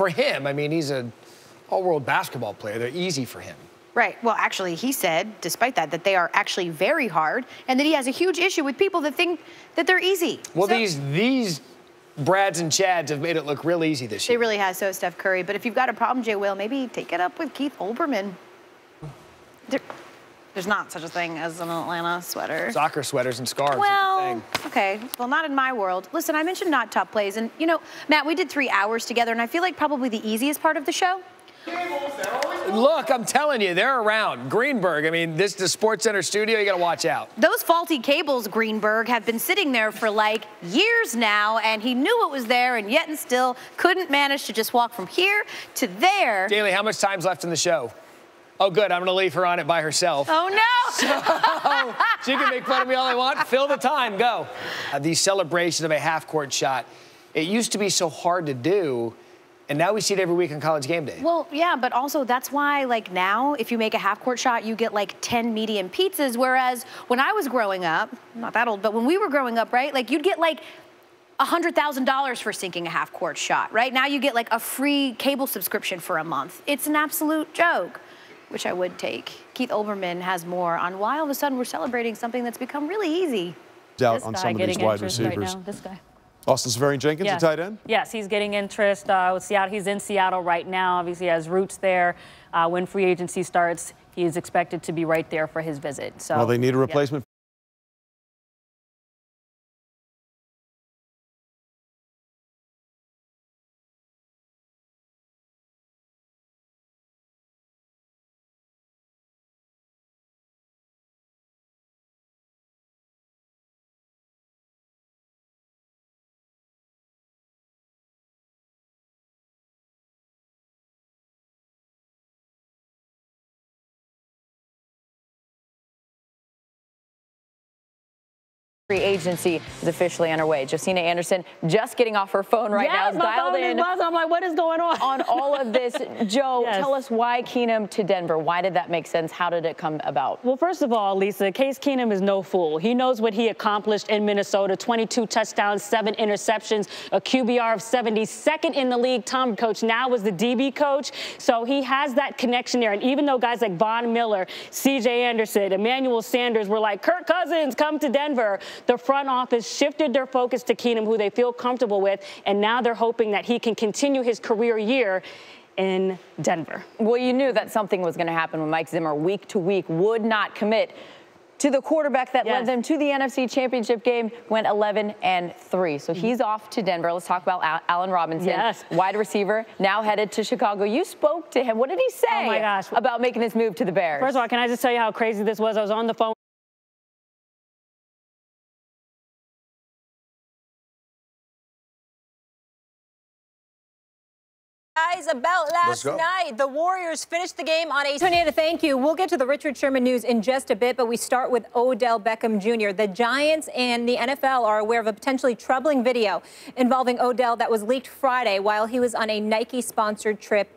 for him. I mean, he's an all-world basketball player. They're easy for him. Right. Well, actually, he said, despite that, that they are actually very hard, and that he has a huge issue with people that think that they're easy. Well, so, these Brads and Chads have made it look real easy this year. They really have, so Steph Curry. But if you've got a problem, Jay Will, maybe take it up with Keith Olbermann. There's not such a thing as an Atlanta sweater. Soccer sweaters and scarves. Well, okay. Well, not in my world. Listen, I mentioned not top plays. And, you know, Matt, we did 3 hours together, and I feel like probably the easiest part of the show. Look, I'm telling you, they're around. Greenberg, I mean, this is the SportsCenter studio. You got to watch out. Those faulty cables, Greenberg, have been sitting there for like years now, and he knew it was there, and yet and still couldn't manage to just walk from here to there. Daly, how much time's left in the show? Oh, good. I'm going to leave her on it by herself. Oh, no. So she can make fun of me all I want. Fill the time. Go. The celebration of a half-court shot. It used to be so hard to do, and now we see it every week on College Game Day. Well, yeah, but also that's why, like, now, if you make a half-court shot, you get, like, 10 medium pizzas, whereas when I was growing up, I'm not that old, but when we were growing up, right, like, you'd get, like, $100,000 for sinking a half-court shot, right? Now you get, like, a free cable subscription for a month. It's an absolute joke, which I would take. Keith Olbermann has more on why all of a sudden we're celebrating something that's become really easy. Out on some of these wide receivers. Right now, this guy. Austin Seferian-Jenkins, yes. a tight end? Yes, he's getting interest with Seattle. He's in Seattle right now. Obviously, he has roots there. When free agency starts, he is expected to be right there for his visit. So, well, they need a replacement. Free agency is officially underway. Josina Anderson just getting off her phone right now. Yes, my dialed phone in. I'm like, what is going on? On all of this, Joe, Yes. tell us why Keenum to Denver. Why did that make sense? How did it come about? Well, first of all, Lisa, Case Keenum is no fool. He knows what he accomplished in Minnesota. 22 touchdowns, 7 interceptions, a QBR of 70, second in the league. Tom coach now was the DB coach. So he has that connection there. And even though guys like Von Miller, C.J. Anderson, Emmanuel Sanders were like, Kirk Cousins, come to Denver, the front office shifted their focus to Keenum, who they feel comfortable with, and now they're hoping that he can continue his career year in Denver. Well, you knew that something was going to happen when Mike Zimmer, week to week, would not commit to the quarterback that led them to the NFC Championship game, went 11-3. So he's off to Denver. Let's talk about Allen Robinson, wide receiver, now headed to Chicago. You spoke to him. What did he say about making this move to the Bears? First of all, can I just tell you how crazy this was? I was on the phone. About last night, the Warriors finished the game on a... Tonita, thank you. We'll get to the Richard Sherman news in just a bit, but we start with Odell Beckham Jr. The Giants and the NFL are aware of a potentially troubling video involving Odell that was leaked Friday while he was on a Nike-sponsored trip